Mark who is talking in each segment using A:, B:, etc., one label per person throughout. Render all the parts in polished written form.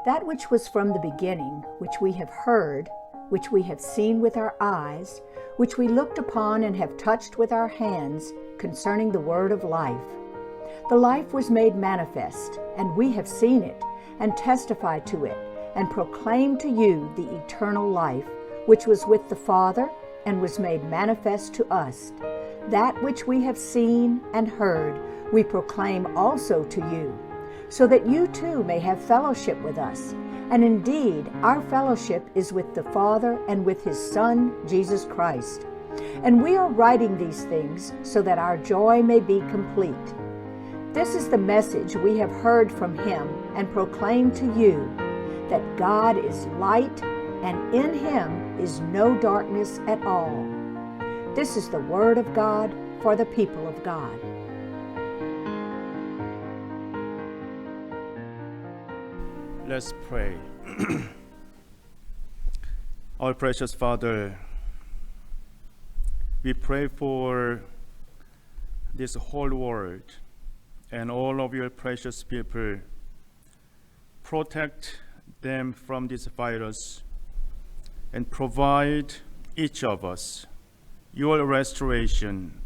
A: That which was from the beginning, which we have heard, which we have seen with our eyes, which we looked upon and have touched with our hands, concerning the word of life. The life was made manifest, and we have seen it, and testify to it, and proclaim to you the eternal life, which was with the Father, and was made manifest to us. That which we have seen and heard, we proclaim also to you, so that you too may have fellowship with us. And indeed, our fellowship is with the Father and with His Son, Jesus Christ. And we are writing these things so that our joy may be complete. This is the message we have heard from Him and proclaim to you, that God is light, and in Him is no darkness at all. This is the word of God for the people of God.
B: Let's pray. Our precious Father, we pray for this whole world and all of your precious people. Protect them from this virus and provide each of us your restoration,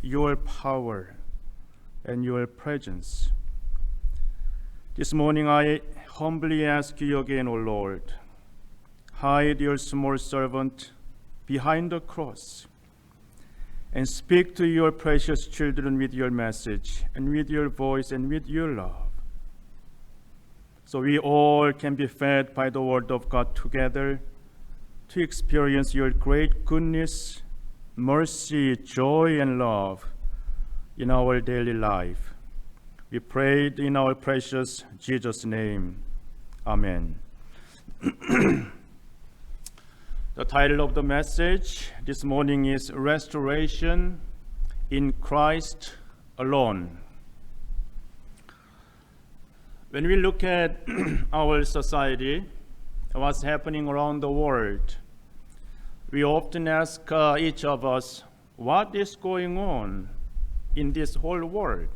B: your power, and your presence. This morning I humbly ask you again, O Lord, hide your small servant behind the cross and speak to your precious children with your message and with your voice and with your love, so we all can be fed by the word of God together to experience your great goodness, mercy, joy, and love in our daily life. We pray in our precious Jesus' name. Amen. The title of the message this morning is Restoration in Christ Alone. When we look at our society, what's happening around the world, we often ask each of us, what is going on in this whole world?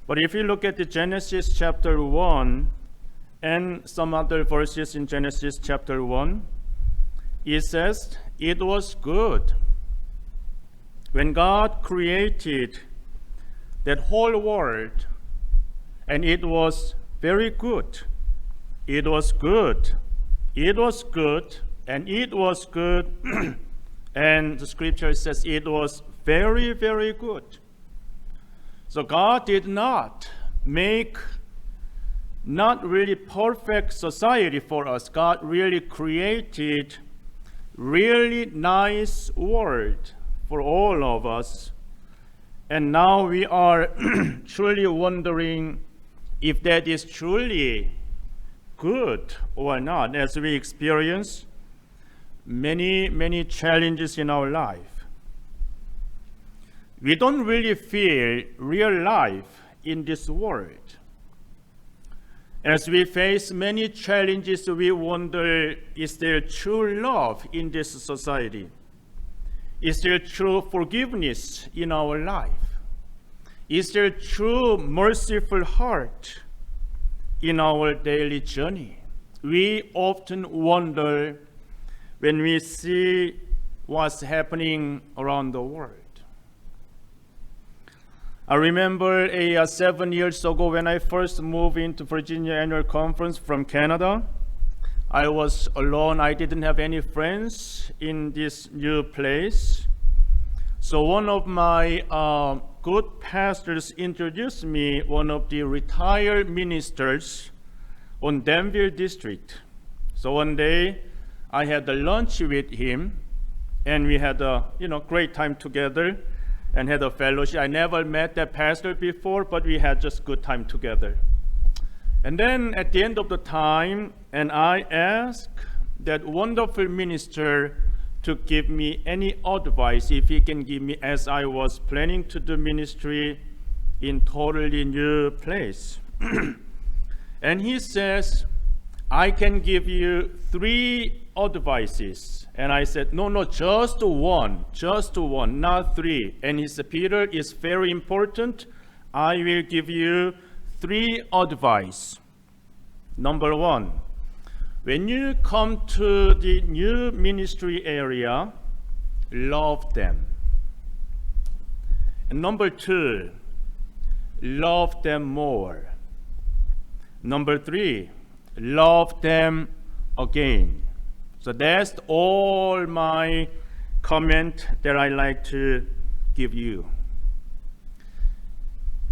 B: But if you look at the Genesis chapter 1 and some other verses in Genesis chapter 1, it says, it was good. When God created that whole world, and it was very good. It was good. It was good. And it was good. And the scripture says it was very, very good. So God did not make not really perfect society for us. God really created really nice world for all of us. And now we are truly wondering if that is truly good or not, as we experience many challenges in our life. We don't really feel real life in this world. As we face many challenges, we wonder, is there true love in this society? Is there true forgiveness in our life? Is there true merciful heart in our daily journey? We often wonder when we see what's happening around the world. I remember 7 years ago when I first moved into Virginia Annual Conference from Canada. I was alone. I didn't have any friends in this new place. So one of my good pastors introduced me one of the retired ministers on Danville district. So one day I had a lunch with him, and we had a great time together and had a fellowship. I never met that pastor before, but we had just good time together. And then at the end of the time, and I asked that wonderful minister to give me any advice, if he can give me, as I was planning to do ministry in totally new place. And he says, I can give you 3 advices. And I said, no, just one, not 3. And he said, Peter, it's very important. I will give you 3 advice. Number one, when you come to the new ministry area, love them. And number two, love them more. Number three, love them again. So that's all my comment that I like to give you.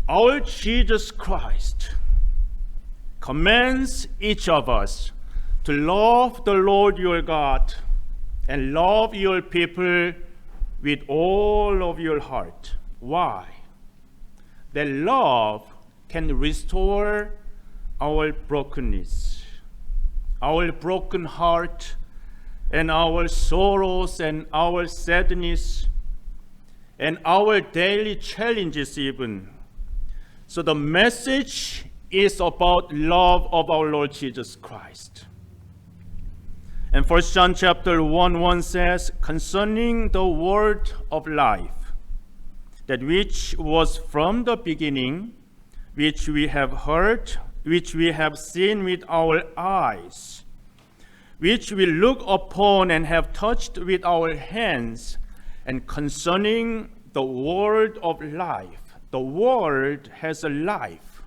B: Our Jesus Christ commands each of us to love the Lord your God and love your people with all of your heart. Why? That love can restore our brokenness, our broken heart, and our sorrows and our sadness and our daily challenges even. So the message is about love of our Lord Jesus Christ. And 1 John chapter 1 says, concerning the word of life, that which was from the beginning, which we have heard, which we have seen with our eyes, which we look upon and have touched with our hands, and concerning the word of life. The word has a life.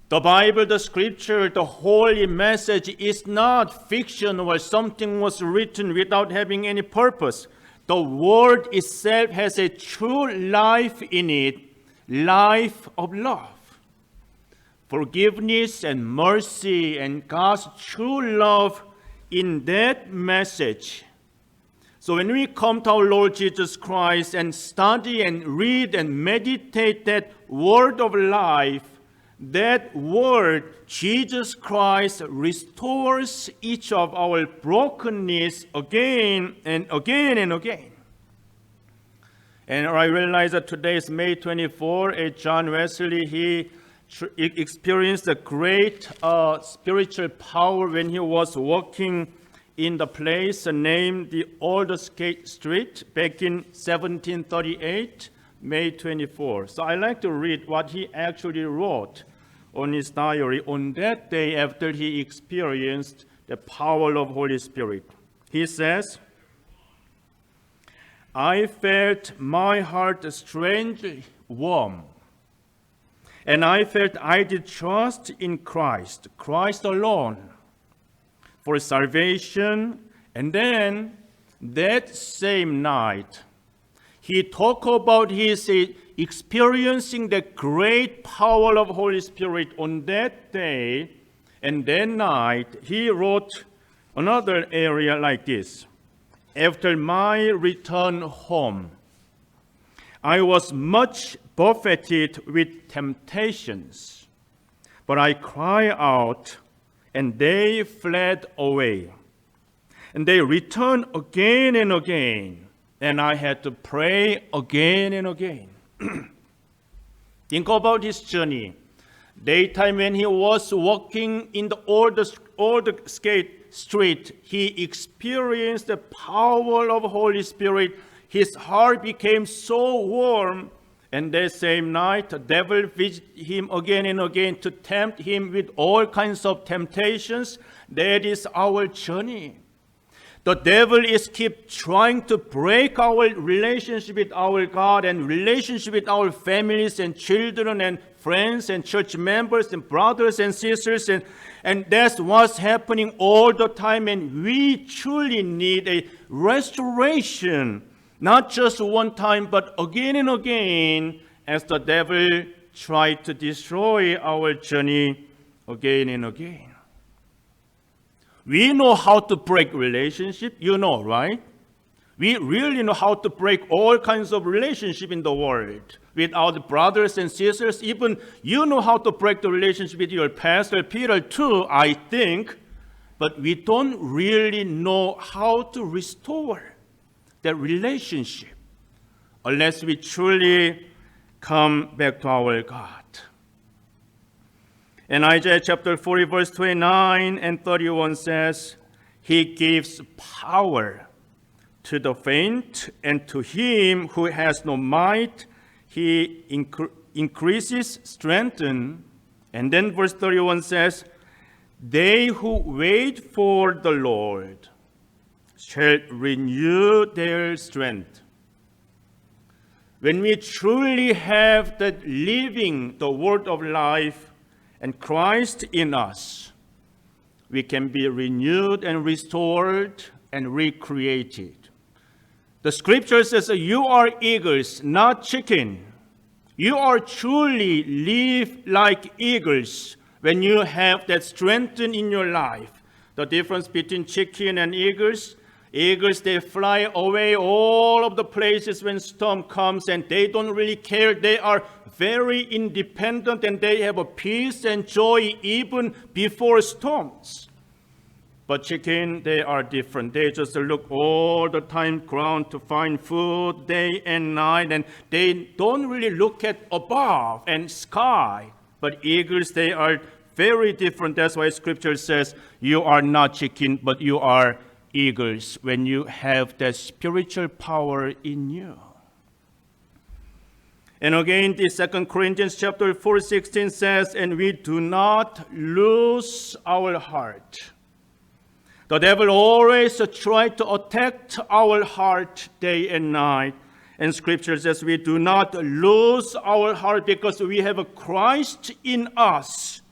B: The Bible, the scripture, the holy message is not fiction or something was written without having any purpose. The word itself has a true life in it, life of love, forgiveness and mercy and God's true love in that message. So when we come to our Lord Jesus Christ and study and read and meditate that word of life, that word, Jesus Christ, restores each of our brokenness again and again and again. And I realize that today is May 24, John Wesley, he experienced a great spiritual power when he was walking in the place named the Aldersgate Street back in 1738, May 24. So I like to read what he actually wrote on his diary on that day after he experienced the power of Holy Spirit. He says, I felt my heart strangely warm, and I felt I did trust in Christ alone, for salvation. And then that same night, he talked about his experiencing the great power of Holy Spirit on that day. And that night, he wrote another area like this. After my return home, I was much buffeted with temptations, but I cried out, and they fled away. And they returned again and again, and I had to pray again and again. Think about his journey. Daytime when he was walking in the Aldersgate Street, he experienced the power of Holy Spirit. His heart became so warm. And that same night, the devil visited him again and again to tempt him with all kinds of temptations. That is our journey. The devil is keep trying to break our relationship with our God and relationship with our families and children and friends and church members and brothers and sisters. And that's what's happening all the time. And we truly need a restoration. Not just one time, but again and again, as the devil tried to destroy our journey again and again. We know how to break relationship, you know, right? We really know how to break all kinds of relationship in the world with our brothers and sisters. Even you know how to break the relationship with your pastor, Peter too, I think. But we don't really know how to restore that relationship unless we truly come back to our God. And Isaiah chapter 40 verse 29 and 31 says, He gives power to the faint, and to him who has no might, He increases strength. And then verse 31 says, They who wait for the Lord shall renew their strength. When we truly have that living the word of life and Christ in us, we can be renewed and restored and recreated. The scripture says that you are eagles, not chicken. You are truly live like eagles when you have that strength in your life. The difference between chicken and eagles, they fly away all of the places when storm comes and they don't really care. They are very independent and they have a peace and joy even before storms. But chicken, they are different. They just look all the time ground to find food day and night, and they don't really look at above and sky. But eagles, they are very different. That's why scripture says you are not chicken, but you are eagles when you have that spiritual power in you. And again, the 2 Corinthians chapter 4:16 says, and we do not lose our heart. The devil always tries to attack our heart day and night. And scripture says we do not lose our heart because we have a Christ in us,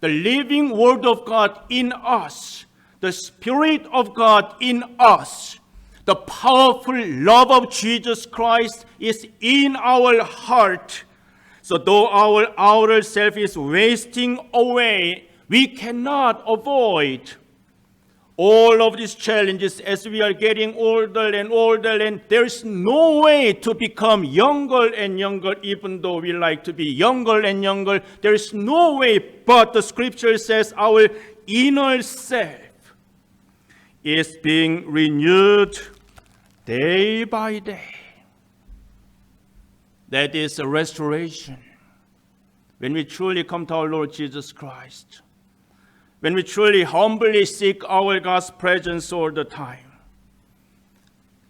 B: the living word of God in us, the Spirit of God in us. The powerful love of Jesus Christ is in our heart. So though our outer self is wasting away, we cannot avoid all of these challenges as we are getting older and older, and there's no way to become younger and younger, even though we like to be younger and younger. There's no way, but the scripture says our inner self is being renewed day by day. That is a restoration. When we truly come to our Lord Jesus Christ, when we truly humbly seek our God's presence all the time,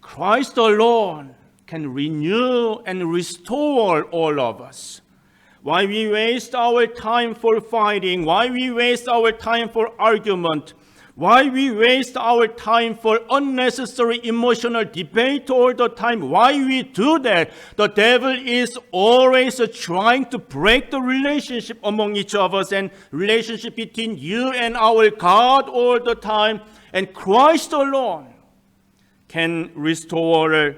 B: Christ alone can renew and restore all of us. Why we waste our time for fighting? Why we waste our time for argument? Why we waste our time for unnecessary emotional debate all the time? Why we do that? The devil is always trying to break the relationship among each of us and relationship between you and our God all the time. And Christ alone can restore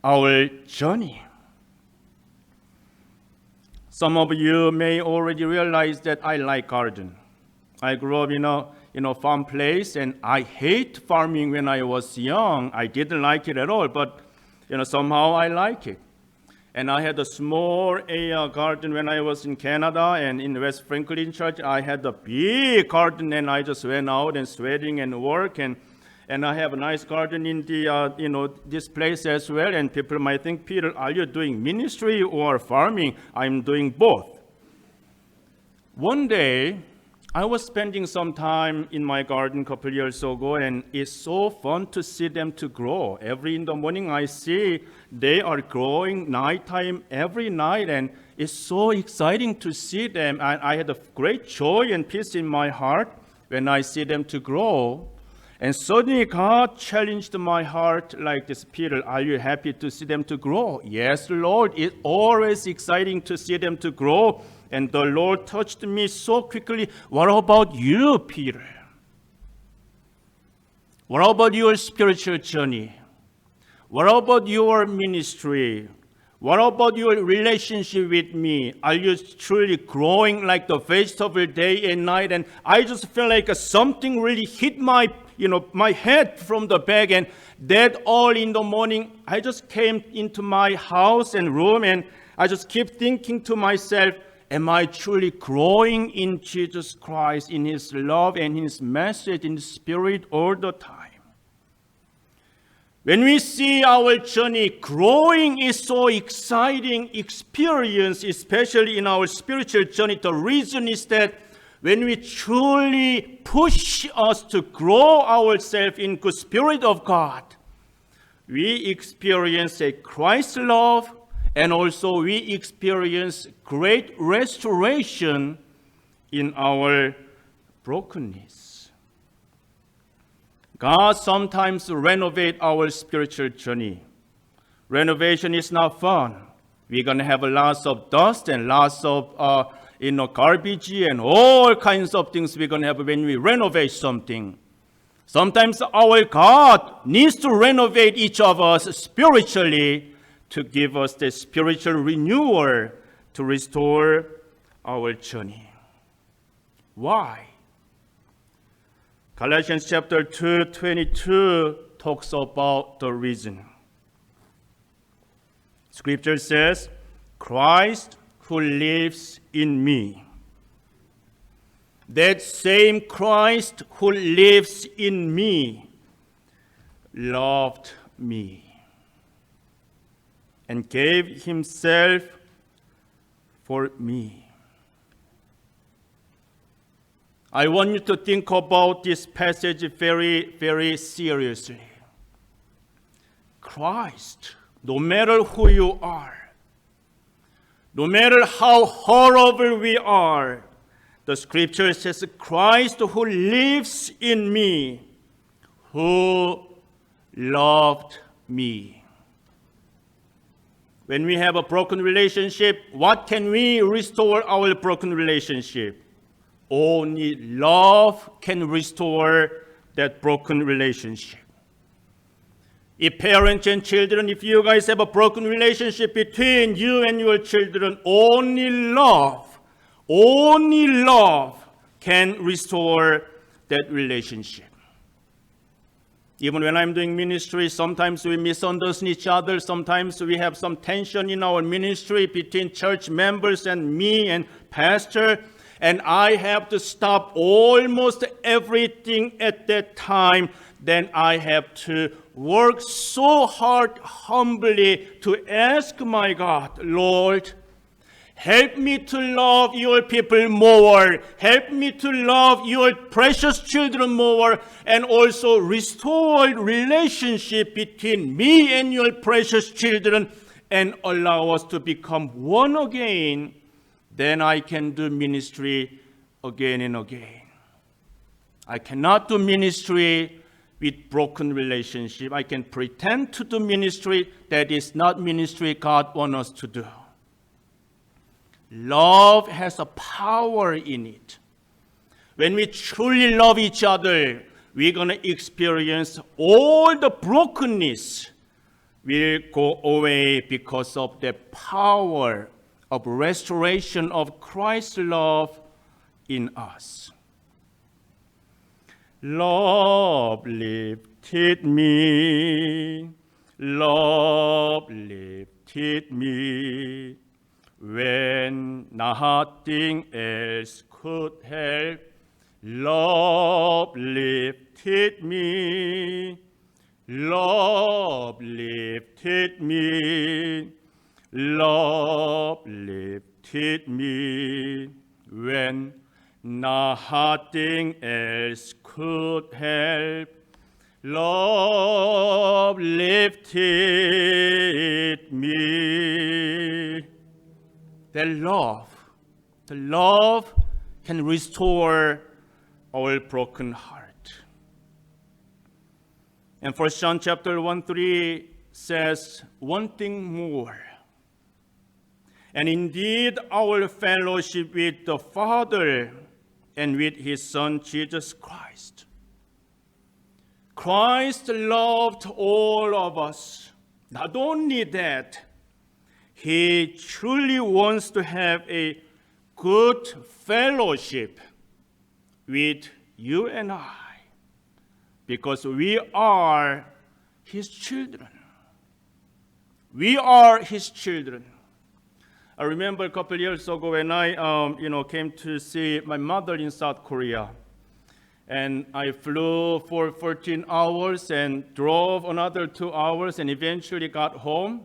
B: our journey. Some of you may already realize that I like garden. I grew up in a farm place, and I hate farming when I was young. I didn't like it at all, but somehow I like it. And I had a small garden when I was in Canada, and in West Franklin Church, I had a big garden, and I just went out and sweating and work, and I have a nice garden in the this place as well. And people might think, Peter, are you doing ministry or farming? I'm doing both. One day, I was spending some time in my garden a couple years ago, and it's so fun to see them to grow. Every in the morning I see they are growing nighttime every night, and it's so exciting to see them. And I had a great joy and peace in my heart when I see them to grow. And suddenly God challenged my heart like this, Peter, are you happy to see them to grow? Yes, Lord, it's always exciting to see them to grow. And the Lord touched me so quickly. What about you, Peter? What about your spiritual journey? What about your ministry? What about your relationship with me? Are you truly growing like the vegetable day and night? And I just feel like something really hit my head from the back, and that all in the morning, I just came into my house and room, and I just keep thinking to myself, am I truly growing in Jesus Christ, in His love and His message, in the Spirit all the time? When we see our journey growing is so exciting experience, especially in our spiritual journey. The reason is that when we truly push us to grow ourselves in the Spirit of God, we experience a Christ love, and also we experience great restoration in our brokenness. God sometimes renovates our spiritual journey. Renovation is not fun. We're going to have lots of dust and lots of garbage and all kinds of things we're going to have when we renovate something. Sometimes our God needs to renovate each of us spiritually to give us the spiritual renewal to restore our journey. Why? Galatians chapter 2:22 talks about the reason. Scripture says, Christ who lives in me. That same Christ who lives in me loved me and gave himself for me. I want you to think about this passage very, very seriously. Christ, no matter who you are, no matter how horrible we are, the scripture says, Christ who lives in me, who loved me. When we have a broken relationship, what can we restore our broken relationship? Only love can restore that broken relationship. If parents and children, if you guys have a broken relationship between you and your children, only love can restore that relationship. Even when I'm doing ministry, sometimes we misunderstand each other. Sometimes we have some tension in our ministry between church members and me and pastor. And I have to stop almost everything at that time. Then I have to work so hard, humbly, to ask my God, Lord, help me to love your people more. Help me to love your precious children more. And also restore relationship between me and your precious children. And allow us to become one again. Then I can do ministry again and again. I cannot do ministry with broken relationship. I can pretend to do ministry that is not ministry God wants us to do. Love has a power in it. When we truly love each other, we're going to experience all the brokenness will go away because of the power of restoration of Christ's love in us. Love lifted me, love lifted me, when nothing else could help. Love lifted me, love lifted me, love lifted me, when nothing else could help. Love lifted me. The love can restore our broken heart. And 1 John chapter 1:3 says, one thing more. And indeed, our fellowship with the Father and with his Son, Jesus Christ. Christ loved all of us. Not only that, he truly wants to have a good fellowship with you and I, because we are his children. We are his children. I remember a couple years ago when I came to see my mother in South Korea. And I flew for 14 hours and drove another 2 hours and eventually got home.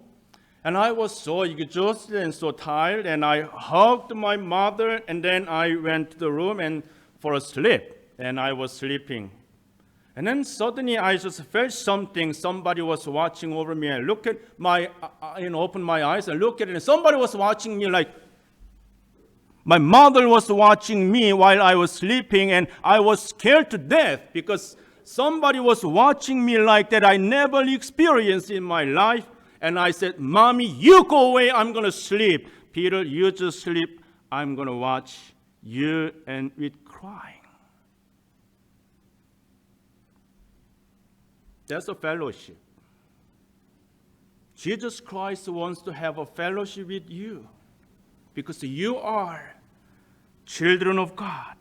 B: And I was so exhausted and so tired, and I hugged my mother, and then I went to the room and for a sleep, and I was sleeping. And then suddenly I just felt something. Somebody was watching over me. I look at my, open my eyes and look at it, and somebody was watching me like, My mother was watching me while I was sleeping, and I was scared to death because somebody was watching me like that I never experienced in my life. And I said, Mommy, you go away, I'm going to sleep. Peter, you just sleep. I'm going to watch you, and with crying. That's a fellowship. Jesus Christ wants to have a fellowship with you because you are children of God.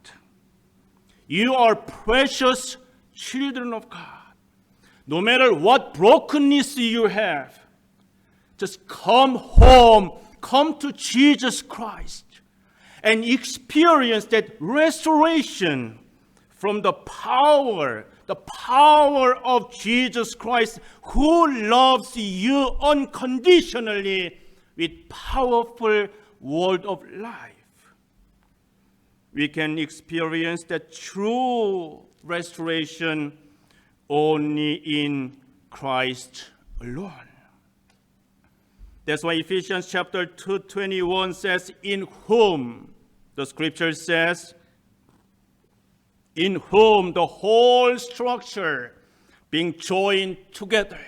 B: You are precious children of God. No matter what brokenness you have, just come home, come to Jesus Christ and experience that restoration from the power of Jesus Christ, who loves you unconditionally with powerful word of life. We can experience that true restoration only in Christ alone. That's why Ephesians chapter 2:21 says, in whom, the scripture says, in whom the whole structure being joined together.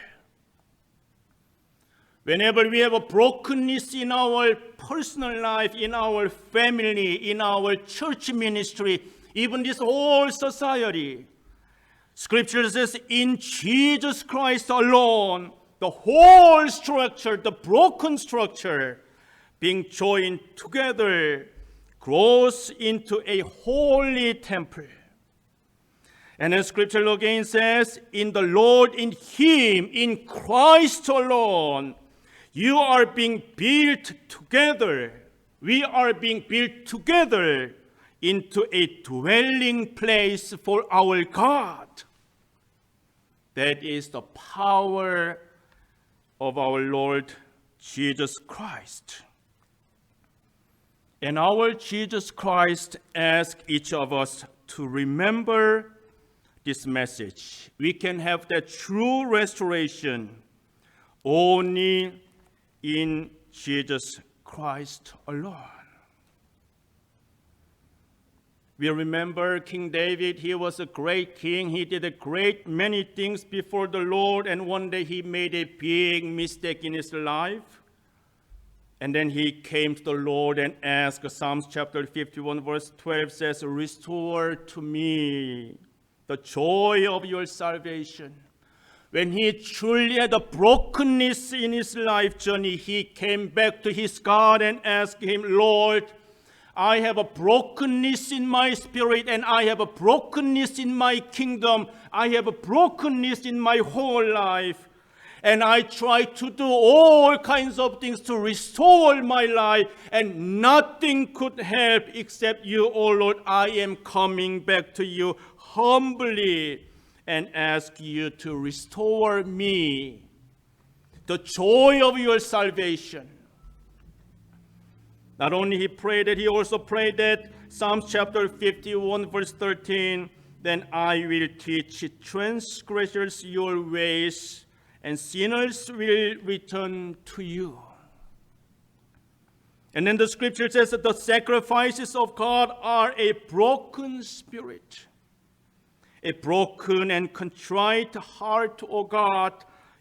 B: Whenever we have a brokenness in our personal life, in our family, in our church ministry, even this whole society, Scripture says, in Jesus Christ alone, the whole structure, the broken structure, being joined together, grows into a holy temple. And then Scripture again says, in the Lord, in Him, in Christ alone, you are being built together. We are being built together into a dwelling place for our God. That is the power of our Lord Jesus Christ. And our Jesus Christ asks each of us to remember this message. We can have that true restoration only in Jesus Christ alone. We remember King David. He was a great king. He did a great many things before the Lord, and one day he made a big mistake in his life. And then he came to the Lord and asked. Psalms chapter 51 verse 12 says, restore to me the joy of your salvation. When he truly had a brokenness in his life journey, he came back to his God and asked him, Lord, I have a brokenness in my spirit, and I have a brokenness in my kingdom. I have a brokenness in my whole life. And I try to do all kinds of things to restore my life, and nothing could help except you, oh Lord. I am coming back to you humbly and ask you to restore me the joy of your salvation. Not only he prayed that, he also prayed that Psalms chapter 51 verse 13, then I will teach transgressors your ways, and sinners will return to you. And then the scripture says that the sacrifices of God are a broken spirit, a broken and contrite heart, O God,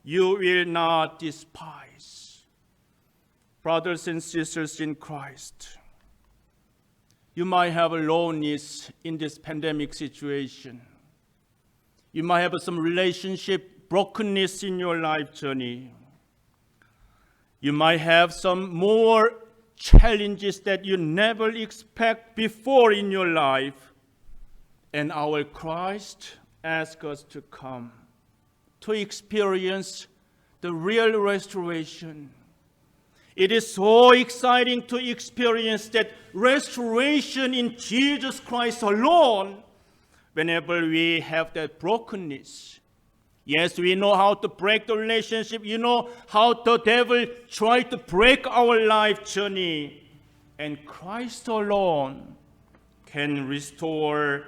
B: you will not despise. Brothers and sisters in Christ, you might have a loneliness in this pandemic situation. You might have some relationship brokenness in your life journey. You might have some more challenges that you never expect before in your life. And our Christ asks us to come to experience the real restoration. It is so exciting to experience that restoration in Jesus Christ alone whenever we have that brokenness. Yes, we know how to break the relationship. You know how the devil tried to break our life journey. And Christ alone can restore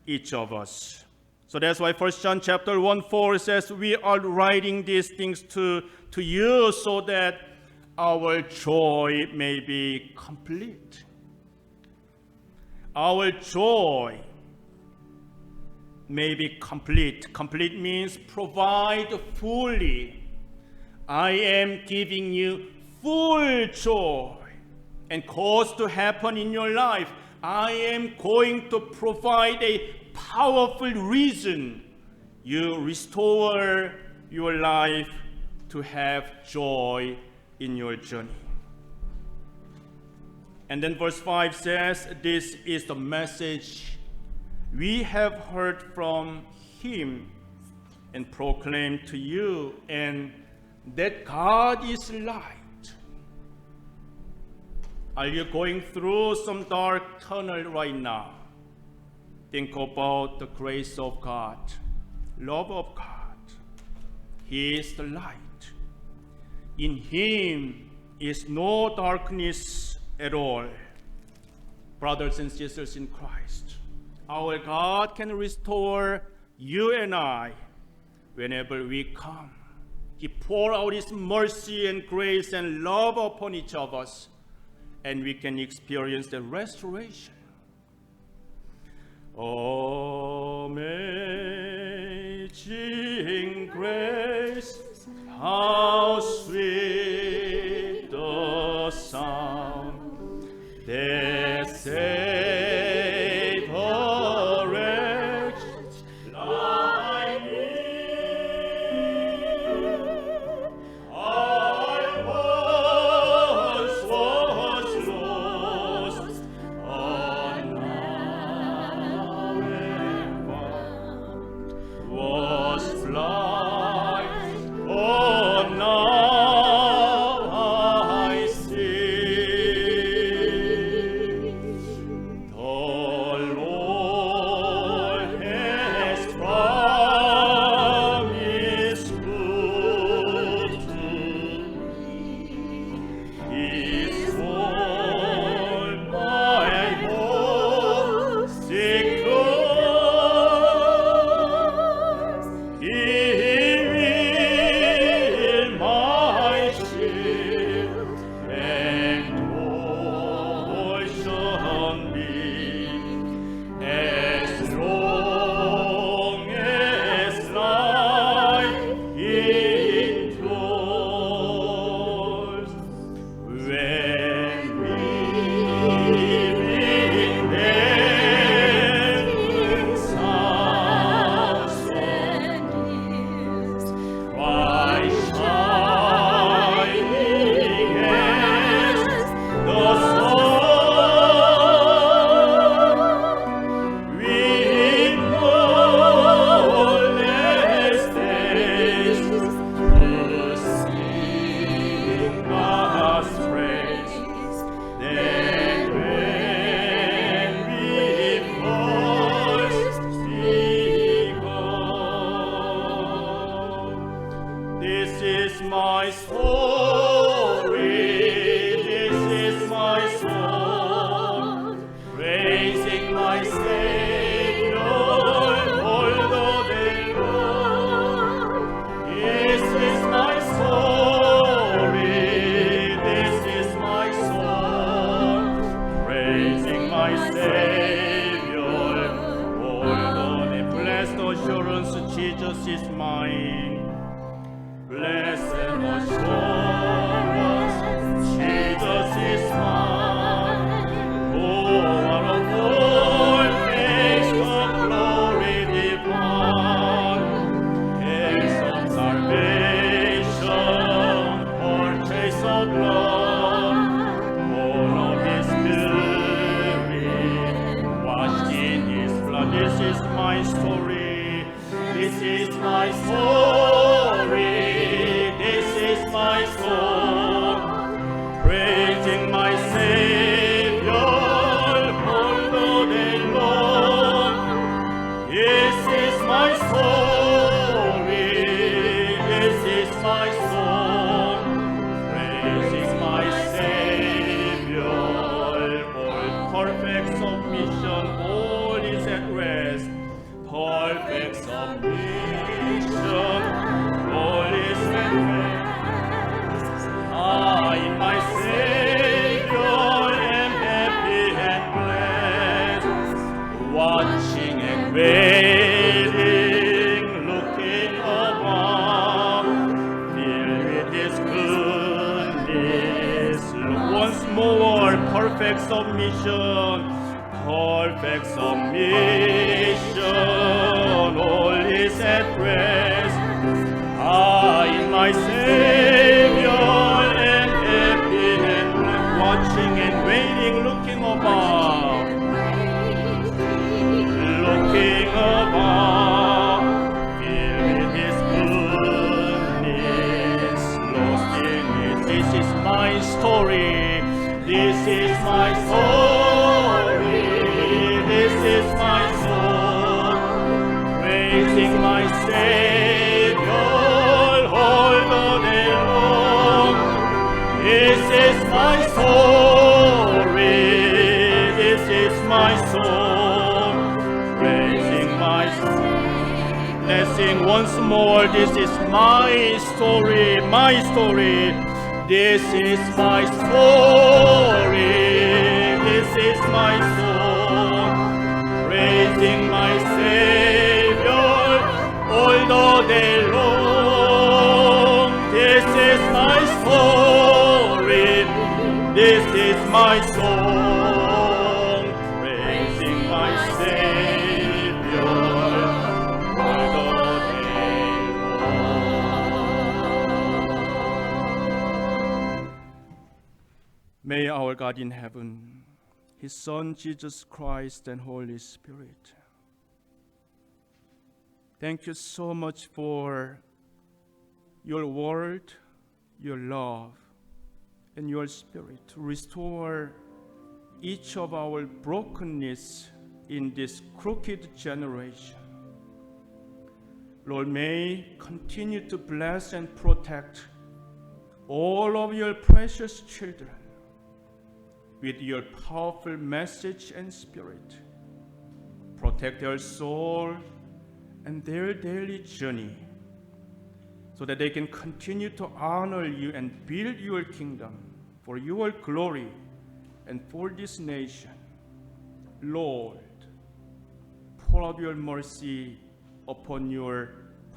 B: each of us. So that's why 1 John chapter 1:4 says, we are writing these things to you so that our joy may be complete. our joy may be complete. Complete means provide fully. I am giving you full joy and cause to happen in your life. I am going to provide a powerful reason you restore your life to have joy in your journey. And then verse 5 says, this is the message we have heard from him and proclaimed to you, and that God is light. Are you going through some dark tunnel right now? Think about the grace of God, love of God. He is the light. In him is no darkness at all. Brothers and sisters in Christ, our God can restore you and I whenever we come. He pours out his mercy and grace and love upon each of us, and we can experience the restoration. Amazing grace, how sweet the sound that saved a wretch like me. I once was lost, but now am found. Was blind, oh now I see. The Lord has promised good to me. His word my hope secures. He will my shield and portion be, as long as life endures. When we in heaven's house and hills, Christ shining as the sun, with glorious days to sing God's praise. Then when we first speak of, this is my story, this is my song, praising my Savior all the day long. This is my story, this is my song, praising my Savior all the day. Blessed assurance, Jesus is mine. Blessed assurance, Jesus is mine. Oh, what a foretaste of glory divine, heirs of salvation, purchase of blood, born of his Spirit, washed in his blood. This is my story, this is my story, this is my song, praising my Savior all the day long. This is my story, this is my song, praising my Savior. For perfect submission, all is at rest. Perfect submission, all is at rest. more. Perfect submission, perfect submission. All is at rest. In my Savior and happy and watching and waiting, looking above, looking above, filled with His goodness, lost in it. This is my story. This is my story. This is my song, praising my Savior all the day long. This is my story. This is my song, praising my Savior. Let's sing once more. This is my story, my story. This is my story. This is my song, praising my Savior all the day long. This is my story. This is my song, praising my Savior all the day long. May our God in heaven, His Son Jesus Christ and Holy Spirit, thank you so much for your word, your love, and your spirit to restore each of our brokenness in this crooked generation. Lord, may continue to bless and protect all of your precious children with your powerful message and spirit. Protect their soul and their daily journey so that they can continue to honor you and build your kingdom for your glory and for this nation. Lord, pour out your mercy upon your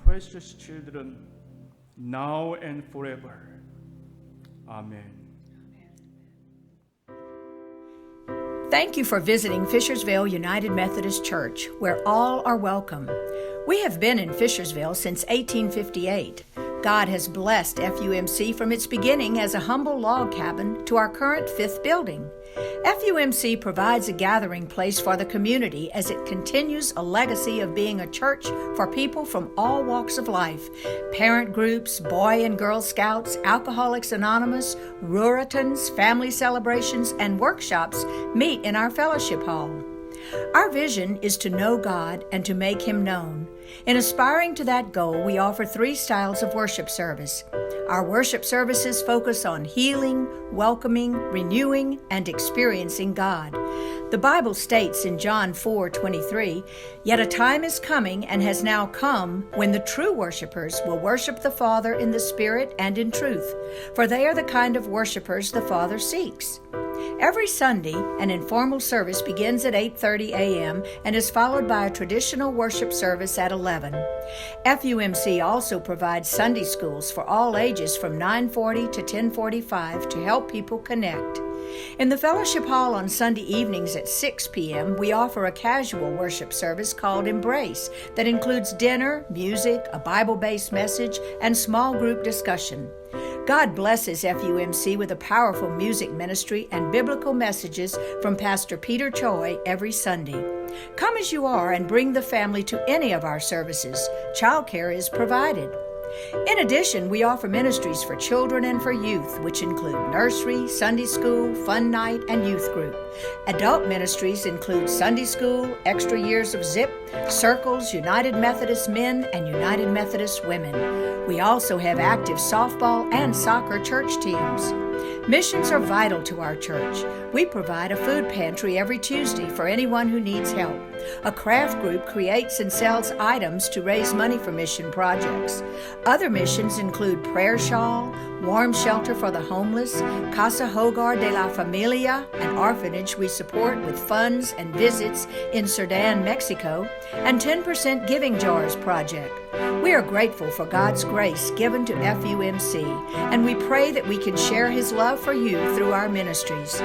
B: precious children now and forever. Amen.
A: Thank you for visiting Fishersville United Methodist Church, where all are welcome. We have been in Fishersville since 1858. God has blessed FUMC from its beginning as a humble log cabin to our current 5th building. FUMC provides a gathering place for the community as it continues a legacy of being a church for people from all walks of life. Parent groups, Boy and Girl Scouts, Alcoholics Anonymous, Ruritans, family celebrations, and workshops meet in our fellowship hall. Our vision is to know God and to make Him known. In aspiring to that goal, we offer 3 styles of worship service. Our worship services focus on healing, welcoming, renewing, and experiencing God. The Bible states in John 4:23, "Yet a time is coming and has now come when the true worshipers will worship the Father in the Spirit and in truth, for they are the kind of worshipers the Father seeks." Every Sunday, an informal service begins at 8:30 a.m. and is followed by a traditional worship service at 11. FUMC also provides Sunday schools for all ages from 9:40 to 10:45 to help people connect. In the fellowship hall on Sunday evenings at 6 p.m., we offer a casual worship service called Embrace that includes dinner, music, a Bible-based message, and small group discussion. God blesses FUMC with a powerful music ministry and biblical messages from Pastor Peter Choi every Sunday. Come as you are and bring the family to any of our services. Childcare is provided. In addition, we offer ministries for children and for youth, which include nursery, Sunday school, fun night, and youth group. Adult ministries include Sunday school, extra years of ZIP, Circles, United Methodist Men, and United Methodist Women. We also have active softball and soccer church teams. Missions are vital to our church. We provide a food pantry every Tuesday for anyone who needs help. A craft group creates and sells items to raise money for mission projects. Other missions include prayer shawl, Warm Shelter for the Homeless, Casa Hogar de la Familia, an orphanage we support with funds and visits in Cerdán, Mexico, and 10% Giving Jars Project. We are grateful for God's grace given to FUMC, and we pray that we can share His love for you through our ministries.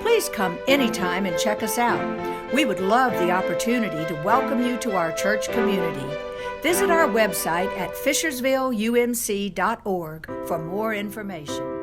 A: Please come anytime and check us out. We would love the opportunity to welcome you to our church community. Visit our website at fishersvilleumc.org for more information.